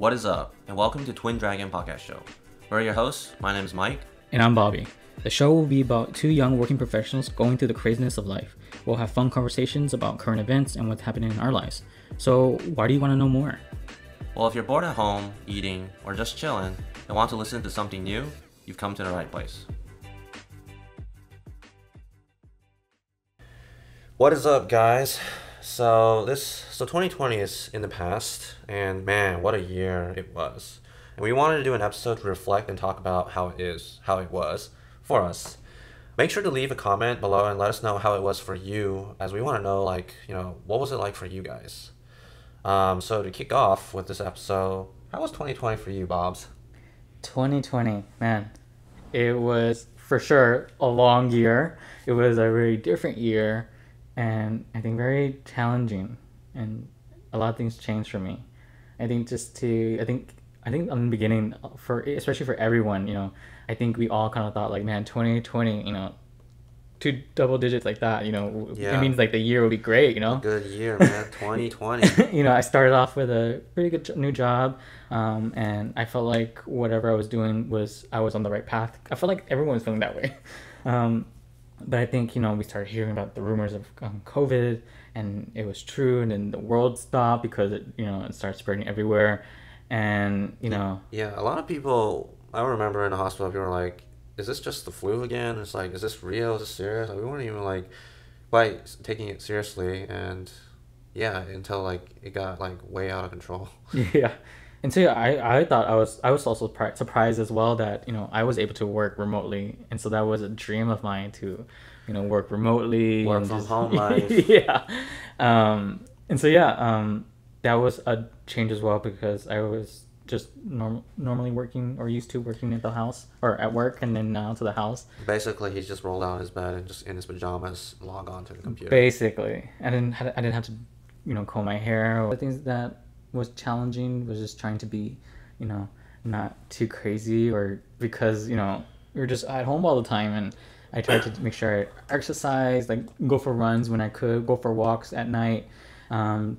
What is up, and welcome to Twin Dragon Podcast Show. We're your hosts. My name is Mike. And I'm Bobby. The show will be about two young working professionals going through the craziness of life. We'll have fun conversations about current events and what's happening in our lives. So why do you want to know more? Well, if you're bored at home, eating, or just chilling, and want to listen to something new, you've come to the right place. What is up, guys? So 2020 is in the past, and man, what a year it was. And we wanted to do an episode to reflect and talk about how it was for us. Make sure to leave a comment below and let us know how it was for you, as we want to know, what was it like for you guys? So to kick off with this episode, how was 2020 for you, Bobs? 2020, man, it was for sure a long year. It was a very different year, and I think very challenging, and a lot of things changed for me. I think I think in the beginning, especially for everyone, I think we all kind of thought like, man, 2020, two double digits like that, Yeah. It means like the year will be great, Good year, man. 2020. I started off with a pretty good new job, and I felt like whatever I was doing I was on the right path. I felt like everyone was feeling that way. But I think, we started hearing about the rumors of COVID, and it was true, and then the world stopped because it started spreading everywhere. And, Yeah, a lot of people, I remember in the hospital, people were like, is this just the flu again? It's like, is this real? Is this serious? Like, we weren't even quite taking it seriously, and yeah, until it got way out of control. Yeah. And so yeah, I thought I was also surprised as well that I was able to work remotely, and so that was a dream of mine to work remotely, Work from home life. Yeah. And so yeah, that was a change as well, because I was just normally working, or used to working at the house or at work, and then now to the house. Basically, he's just rolled out of his bed and just in his pajamas log on to the computer. Basically, I didn't have to comb my hair. The things that was challenging was just trying to be not too crazy, or because we were just at home all the time, and I tried to make sure I exercise, go for runs when I could, go for walks at night,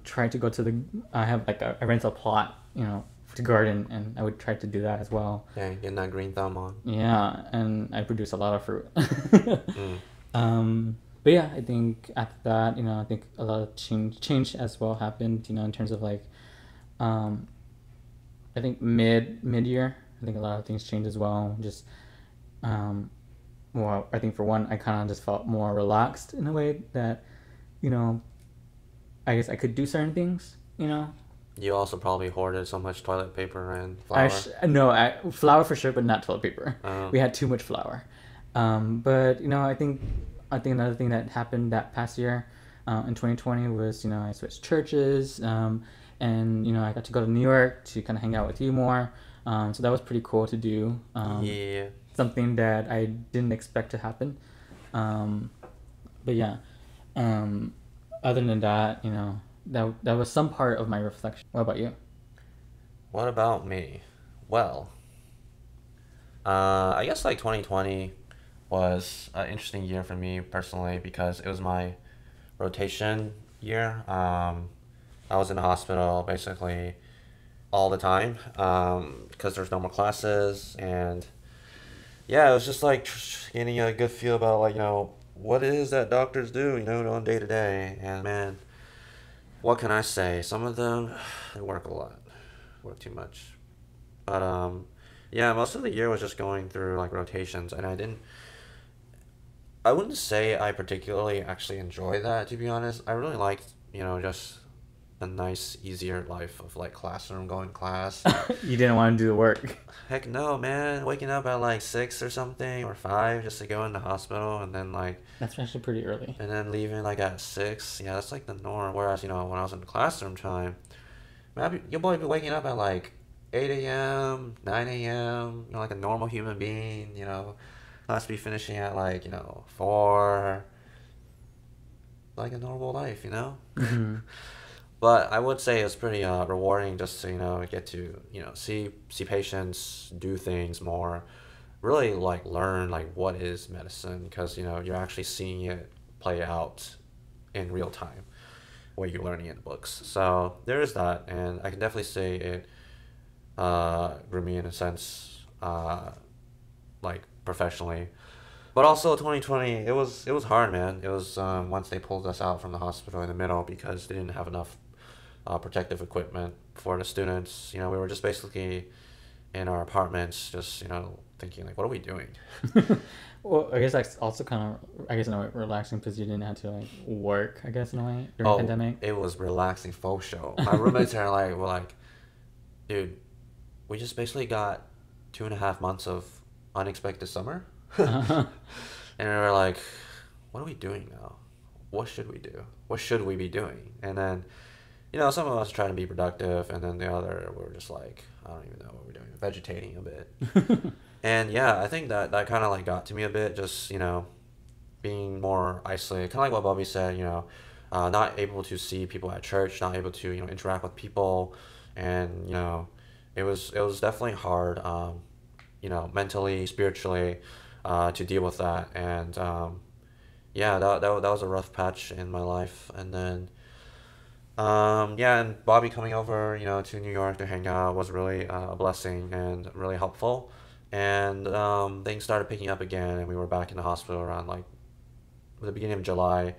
try to go to I have a rental plot to garden, and I would try to do that as well. Yeah, getting that green thumb on. Yeah, and I produce a lot of fruit. Mm. But yeah, I think after that, I think a lot of change as well happened, in terms of I think mid-year, I think a lot of things changed as well. Just, well, I think for one, I kind of just felt more relaxed in a way that, I guess I could do certain things, You also probably hoarded so much toilet paper and flour. Flour for sure, but not toilet paper. Oh. We had too much flour. But I think another thing that happened that past year, in 2020, was I switched churches, and I got to go to New York to kind of hang out with you more. So that was pretty cool to do. Yeah. Something that I didn't expect to happen. But yeah, other than that, that was some part of my reflection. What about you? What about me? Well, I guess 2020 was an interesting year for me personally, because it was my rotation year. I was in the hospital basically all the time, because there's no more classes, and yeah, it was just getting a good feel about what it is that doctors do, on day to day. And man, what can I say? Some of them, they work a lot, work too much. But yeah, most of the year was just going through rotations, and I wouldn't say I particularly actually enjoy that, to be honest. I really liked, just a nice, easier life of classroom, going to class. You didn't want to do the work. Heck no, man. Waking up at 6 or something, or 5, just to go in the hospital, and then That's actually pretty early. and then leaving at 6. Yeah, that's the norm. Whereas, when I was in the classroom time, man, you'll probably be waking up at 8 a.m., 9 a.m., like a normal human being, class be finishing at 4, like a normal life, Mm-hmm. But I would say it's pretty rewarding just to get to see patients, do things more, really learn what is medicine, because you're actually seeing it play out in real time, where you're learning in books. So there is that, and I can definitely say it grew me in a sense, like professionally. But also 2020, it was hard, man. It was once they pulled us out from the hospital in the middle because they didn't have enough protective equipment for the students. We were just basically in our apartments, just thinking like, what are we doing? Well, I guess that's also kind of, I guess in a way, relaxing because you didn't have to like work, I guess in a way during the Oh, pandemic. it was relaxing faux show. My roommates are like, were like, dude, we just basically got 2.5 months of unexpected summer. Uh-huh. And we were like, what are we doing now? What should we do? What should we be doing? And then, some of us trying to be productive, and then the other were just like, I don't even know what we're doing, vegetating a bit. And yeah, I think that kind of like got to me a bit, just, being more isolated. Kind of like what Bobby said, not able to see people at church, not able to, interact with people. And, it was definitely hard, mentally, spiritually, to deal with that. And yeah, that was a rough patch in my life. And then yeah, and Bobby coming over, to New York to hang out was really a blessing and really helpful. And things started picking up again, and we were back in the hospital around like the beginning of July.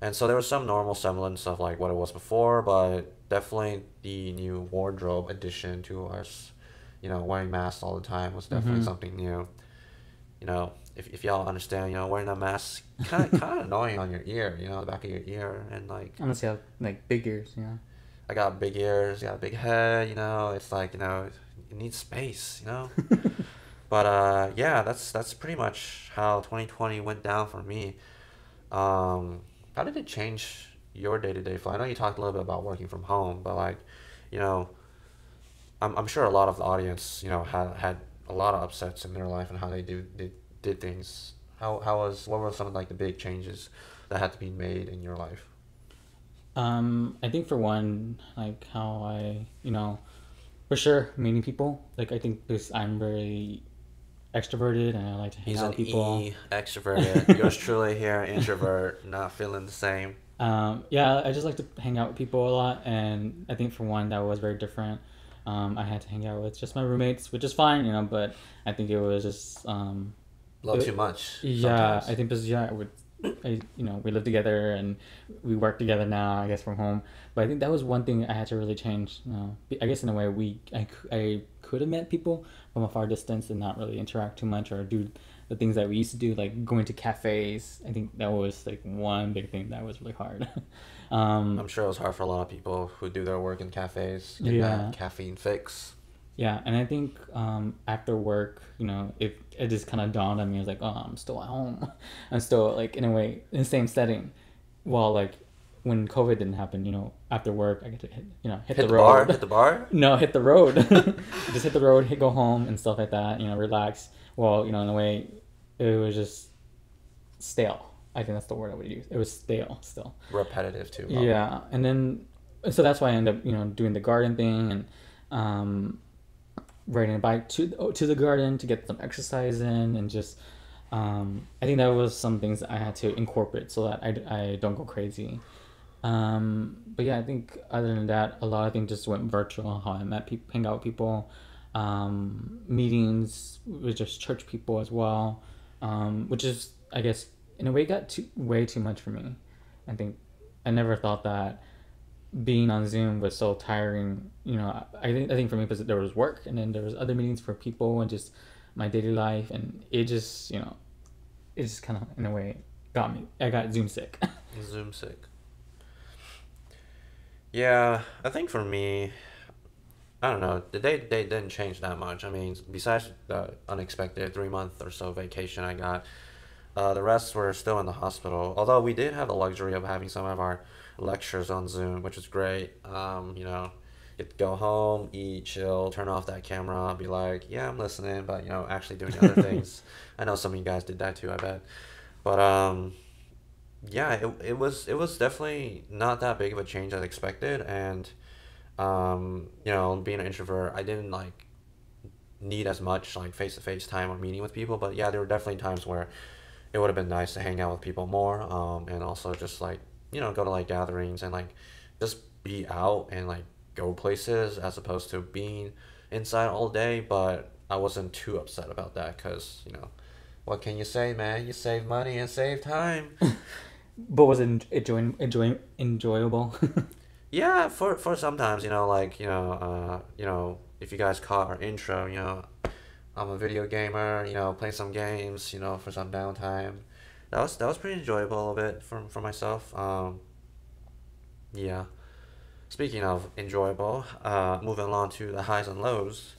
And so there was some normal semblance of like what it was before, but definitely the new wardrobe addition to us, wearing masks all the time was definitely Mm-hmm. something new. If y'all understand, wearing that mask kind of annoying on your ear, the back of your ear, and like Honestly, I have like big ears, I got big ears, got a big head, it's like, it needs space, But yeah, that's pretty much how 2020 went down for me. How did it change your day-to-day flow? I know you talked a little bit about working from home, but like, you know, I'm sure a lot of the audience, had a lot of upsets in their life and how they did things. What were some of like the big changes that had to be made in your life? I think for one, like how for sure, meeting people. Like I think because I'm very extroverted and I like to hang He's out an with people. extroverted. Yours truly here, introvert, not feeling the same. Yeah, I just like to hang out with people a lot, and I think for one that was very different. I had to hang out with just my roommates, which is fine, but I think it was just A little too much yeah, sometimes. I think because we live together and we work together now. I guess from home, but I think that was one thing I had to really change. I guess in a way I could have met people from a far distance and not really interact too much or do the things that we used to do, like going to cafes. I think that was like one big thing that was really hard. I'm sure it was hard for a lot of people who do their work in cafes, getting that Yeah, caffeine fix. yeah, and I think after work, it just kind of dawned on me. I was like, oh, I'm still at home. I'm still like in a way in the same setting. While like when COVID didn't happen, after work I get to hit the Hit the bar, road. hit the bar. No, hit the road. Just hit the road, go home and stuff like that. Relax. Well, in a way, it was just stale. I think that's the word I would use. It was stale still. Repetitive too, probably. Yeah, and then so that's why I ended up doing the garden thing and um riding a bike to the garden to get some exercise in and just I think that was some things I had to incorporate so that I don't go crazy. But yeah, I think other than that, a lot of things just went virtual. How I met people, hang out with people, meetings with just church people as well, which is I guess in a way got way too much for me. I think I never thought that being on Zoom was so tiring. I think for me because there was work and then there was other meetings for people and just my daily life and it just kind of in a way got me. I got Zoom sick. Zoom sick. Yeah, I think for me, I don't know. The day didn't change that much. I mean, besides the unexpected 3 month or so vacation I got, the rest were still in the hospital. Although we did have the luxury of having some of our lectures on Zoom, which was great. Get to go home, eat, chill, turn off that camera, be like, yeah, I'm listening, but actually doing other things. I know some of you guys did that too, I bet. But yeah, it was definitely not that big of a change as expected, and being an introvert, I didn't like need as much like face to face time or meeting with people. But yeah, there were definitely times where it would have been nice to hang out with people more, and also just like go to like gatherings and like just be out and like go places as opposed to being inside all day, but I wasn't too upset about that because, what can you say, man? You save money and save time. But was it enjoyable? Yeah, for sometimes, like, if you guys caught our intro, I'm a video gamer, play some games, for some downtime. That was pretty enjoyable a little bit for myself. Yeah. Speaking of enjoyable, moving along to the highs and lows.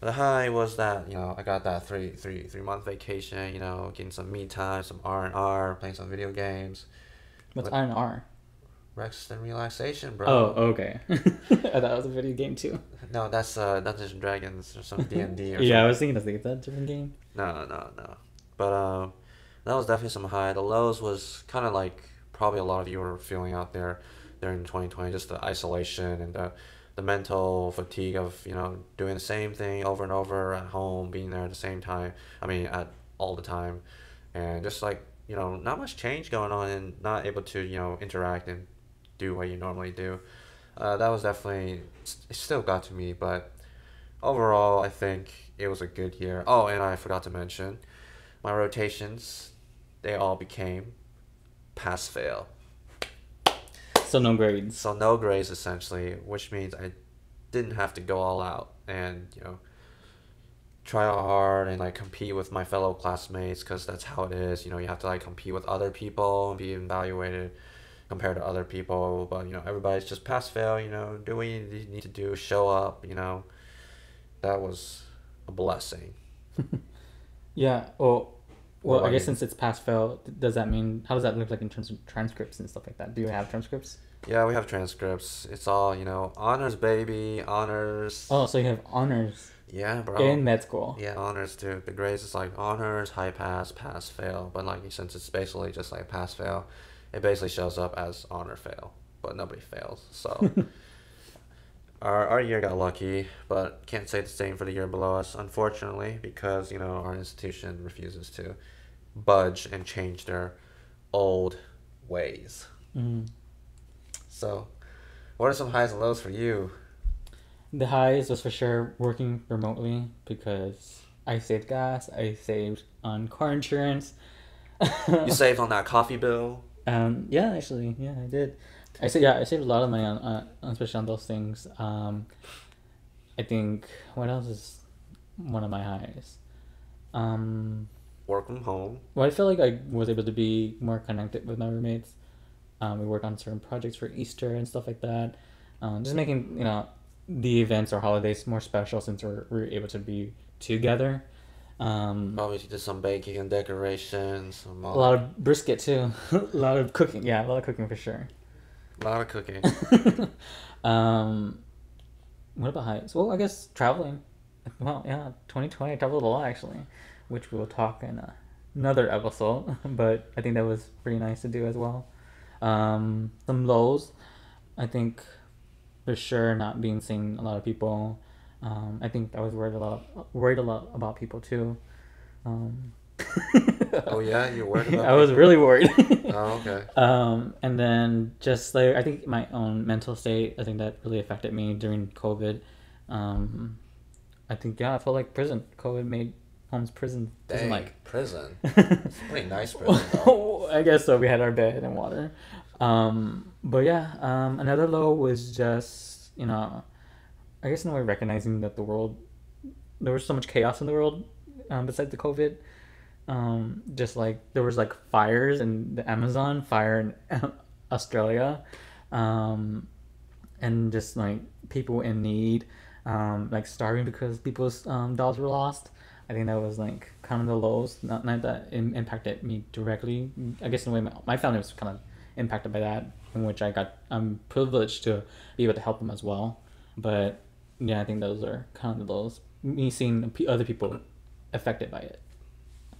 The high was that, I got that three month vacation, getting some me time, some R&R, playing some video games. What's R&R? Rest and relaxation, bro. Oh, okay. I thought it was a video game too. No, that's Dungeons and Dragons or some D&D or something. Yeah, I was thinking that's a different game. No. But that was definitely some high. The lows was kind of like probably a lot of you were feeling out there during 2020, just the isolation and the mental fatigue of doing the same thing over and over at home, being there at the same time. I mean, at all the time, and just like not much change going on and not able to interact and do what you normally do. That was definitely it still got to me, but overall, I think it was a good year. Oh, and I forgot to mention my rotations. They all became pass fail. So no grades. So no grades essentially, which means I didn't have to go all out and try out hard and like compete with my fellow classmates because that's how it is. You have to like compete with other people and be evaluated compared to other people. But everybody's just pass fail. Do what you need to do, show up. That was a blessing. Yeah. Well, I guess you? since it's pass fail, does that mean how does that look like in terms of transcripts and stuff like that? Do you have transcripts? Yeah, we have transcripts. It's all honors, baby, honors. Oh, so you have honors. Yeah, bro. In med school. Yeah, honors too. The grades is like honors, high pass, pass fail. But like since it's basically just like pass fail, it basically shows up as honor fail, but nobody fails. So our year got lucky, but can't say the same for the year below us, unfortunately, because our institution refuses to budge and change their old ways. Mm. So, what are some highs and lows for you? The highs was for sure working remotely because I saved gas, I saved on car insurance. You saved on that coffee bill? Yeah, actually, yeah, I did. I saved a lot of money on especially on those things. I think what else is one of my highs? Work from home. Well, I feel like I was able to be more connected with my roommates. We worked on certain projects for Easter and stuff like that. Just making the events or holidays more special since we're able to be together. Probably did some baking and decorations. A lot of brisket too. A lot of cooking. Yeah, a lot of cooking for sure. A lot of cooking. What about highs? Well, I guess traveling. Well, yeah, 2020 I traveled a lot actually, which we will talk in another episode. But I think that was pretty nice to do as well. Some lows, I think, for sure not being seeing a lot of people. I think I was worried a lot about people too. Oh yeah, you're worried about I was really worried. Oh, okay. And then just like I think my own mental state, I think that really affected me during COVID. I think I felt like prison. COVID made Holmes prison like prison. It's a pretty nice prison though. I guess so. We had our bed and water. But yeah, another low was just I guess in a way recognizing that there was so much chaos in the world besides the COVID. Just like there was like fires in the Amazon, fire in Australia, and just like people in need, like starving because people's dogs were lost. I think that was like kind of the lows. Not that it impacted me directly. I guess in a way my family was kind of impacted by that, in which I'm privileged to be able to help them as well. But yeah, I think those are kind of the lows. Me seeing other people affected by it.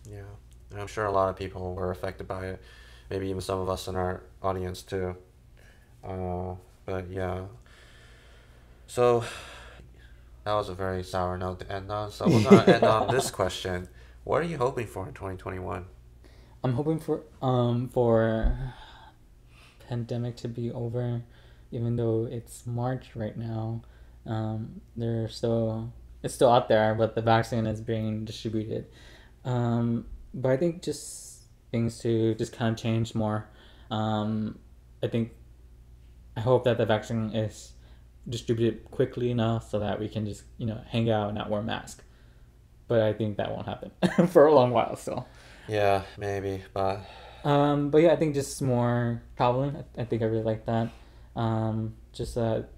Yeah, and I'm sure a lot of people were affected by it. Maybe even some of us in our audience too. But yeah. So that was a very sour note to end on. So we're gonna end on this question: what are you hoping for in 2021? I'm hoping for pandemic to be over, even though it's March right now. There are still it's still out there, but the vaccine is being distributed. But I think just things to just kind of change more. I think I hope that the vaccine is distributed quickly enough so that we can just hang out and not wear masks. But I think that won't happen for a long while still. Yeah, maybe, but But yeah, I think just more traveling. I think I really like that. Just that,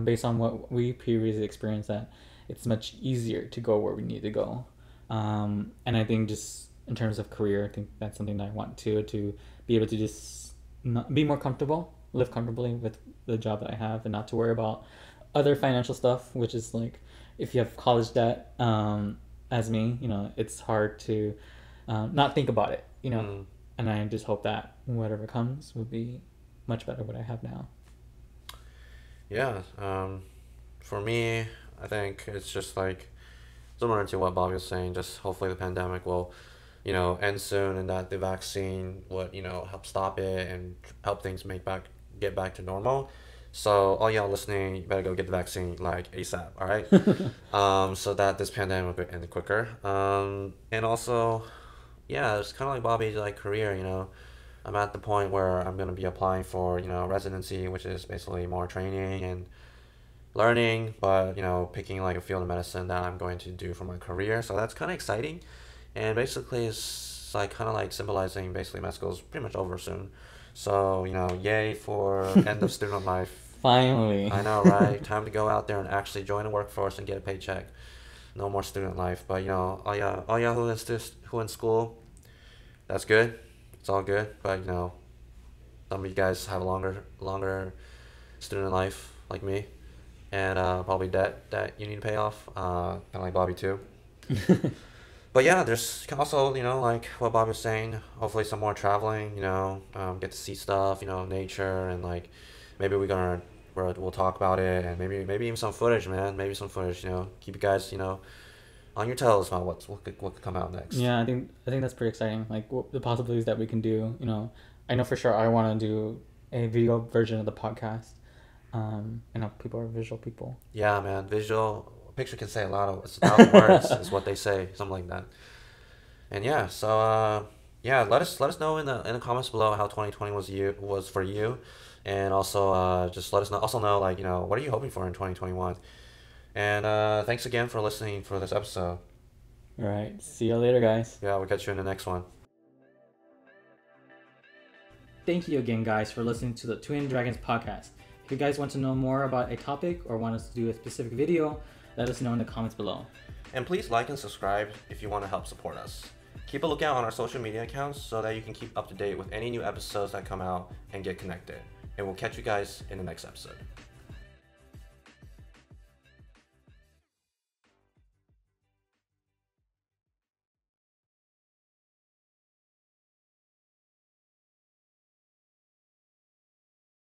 based on what we previously experienced, that it's much easier to go where we need to go. And I think just in terms of career, I think that's something that I want to be able to just not, be more comfortable, live comfortably with the job that I have, and not to worry about other financial stuff, which is like if you have college debt, as me, it's hard to not think about it. And I just hope that whatever comes will be much better what I have now. yeah. For me, I think it's just like similar to what Bobby was saying. Just hopefully the pandemic will, end soon, and that the vaccine would, help stop it and help things get back to normal. So all y'all listening, you better go get the vaccine like ASAP. All right. So that this pandemic will end quicker. And also, yeah, it's kind of like Bobby's like career. I'm at the point where I'm gonna be applying for residency, which is basically more training and learning, but picking like a field of medicine that I'm going to do for my career. So that's kind of exciting, and basically it's like kind of like symbolizing basically med school is pretty much over soon. So yay for end of student life. Finally. I know, right? Time to go out there and actually join the workforce and get a paycheck. No more student life, but all y'all who in school, that's good. It's all good, but some of you guys have a longer student life like me, and probably debt that you need to pay off. Kind of like Bobby too. But yeah, there's also like what Bobby was saying. Hopefully, some more traveling. Get to see stuff. Nature, and like maybe we'll talk about it, and maybe even some footage, man. Maybe some footage. Keep you guys on your toes about what could come out next. Yeah, I think that's pretty exciting. Like the possibilities that we can do. I know for sure I want to do a video version of the podcast. People are visual people. Yeah, man. Visual picture can say it's a thousand words is what they say, something like that. And yeah, so yeah, let us know in the comments below how 2020 was for you, and also just let us know like what are you hoping for in 2021. And thanks again for listening for this episode. All right, see you later, guys. Yeah, we'll catch you in the next one. Thank you again, guys, for listening to the Twin Dragons podcast. If you guys want to know more about a topic or want us to do a specific video, let us know in the comments below. And please like and subscribe if you want to help support us. Keep a lookout on our social media accounts so that you can keep up to date with any new episodes that come out and get connected. And we'll catch you guys in the next episode.